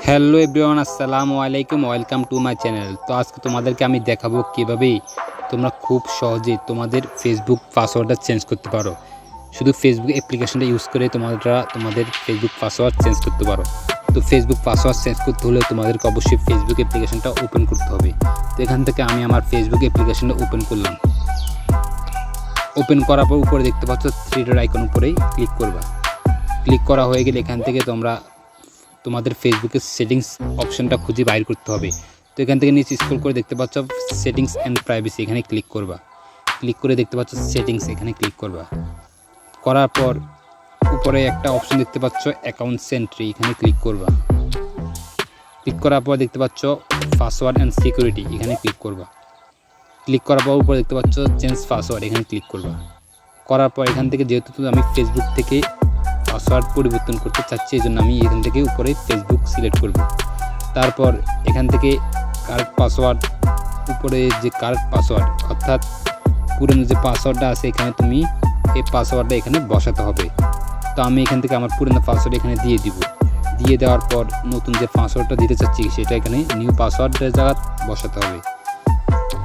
Hello everyone, আসসালামু আলাইকুম, welcome to my channel. তো আজকে তোমাদেরকে আমি দেখাবো কীভাবে তোমরা খুব সহজে তোমাদের ফেসবুক পাসওয়ার্ডটা চেঞ্জ করতে পারো। শুধু ফেসবুক অ্যাপ্লিকেশনটা ইউজ করে তোমাদের ফেসবুক পাসওয়ার্ড চেঞ্জ করতে পারো। তো ফেসবুক পাসওয়ার্ড চেঞ্জ করতে হলে তোমাদেরকে অবশ্যই ফেসবুক অ্যাপ্লিকেশনটা ওপেন করতে হবে। তো এখান থেকে আমি আমার ফেসবুক অ্যাপ্লিকেশনটা ওপেন করলাম। ওপেন করার পর উপরে দেখতে পাচ্ছ থ্রি ডট আইকন, উপরেই ক্লিক করবা। ক্লিক করা হয়ে গেলে এখান থেকে তোমাদের ফেসবুকের সেটিংস অপশনটা খুঁজে বাইর করতে হবে। তো এখান থেকে নিচে স্ক্রল করে দেখতে পাচ্ছ সেটিংস অ্যান্ড প্রাইভেসি, এখানে ক্লিক করবা। ক্লিক করে দেখতে পাচ্ছ সেটিংস, এখানে ক্লিক করবা। করার পর উপরে একটা অপশন দেখতে পাচ্ছ অ্যাকাউন্ট এন্ট্রি, এখানে ক্লিক করবা। ক্লিক করার পর দেখতে পাচ্ছ পাসওয়ার্ড অ্যান্ড সিকিউরিটি, এখানে ক্লিক করবা। ক্লিক করার পর উপরে দেখতে পাচ্ছ চেঞ্জ পাসওয়ার্ড, এখানে ক্লিক করবা। করার পর এখান থেকে যেহেতু আমি ফেসবুক থেকে পাসওয়ার্ড পরিবর্তন করতে চাচ্ছি, এই জন্য আমি এখান থেকে উপরে ফেসবুক সিলেক্ট করব। তারপর এখান থেকে কারেক্ট পাসওয়ার্ড, উপরে যে কারেক্ট পাসওয়ার্ড অর্থাৎ পুরনো যে পাসওয়ার্ডটা আছে, এখানে তুমি এই পাসওয়ার্ডটা এখানে বসাতে হবে। তো আমি এখান থেকে আমার পুরনো পাসওয়ার্ড এখানে দিয়ে দিব। দিয়ে দেওয়ার পর নতুন যে পাসওয়ার্ডটা দিতে চাচ্ছি সেটা এখানে নিউ পাসওয়ার্ডের জায়গা বসাতে হবে।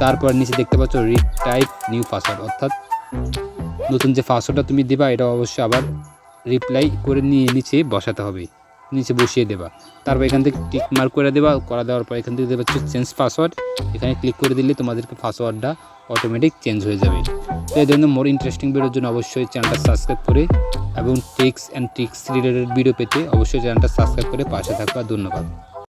তারপর নিচে দেখতে পাচ্ছ রিটাইপ নিউ পাসওয়ার্ড, অর্থাৎ নতুন যে পাসওয়ার্ডটা তুমি দিবা এটা অবশ্যই আবার রিপ্লাই করে নিয়ে নিচে বসাতে হবে, নিচে বসিয়ে দেবা। তারপর এখান থেকে টিক মার্ক করে দেবা। করা দেওয়ার পর এখান থেকে দেবা চেঞ্জ পাসওয়ার্ড, এখানে ক্লিক করে দিলে তোমাদেরকে পাসওয়ার্ডটা অটোমেটিক চেঞ্জ হয়ে যাবে। তো এই ধরনের মোর ইন্টারেস্টিং ভিডিওর জন্য অবশ্যই চ্যানেলটা সাবস্ক্রাইব করে এবং tips and tricks related video পেতে অবশ্যই চ্যানেলটা সাবস্ক্রাইব করে পাশে থাকবা। ধন্যবাদ।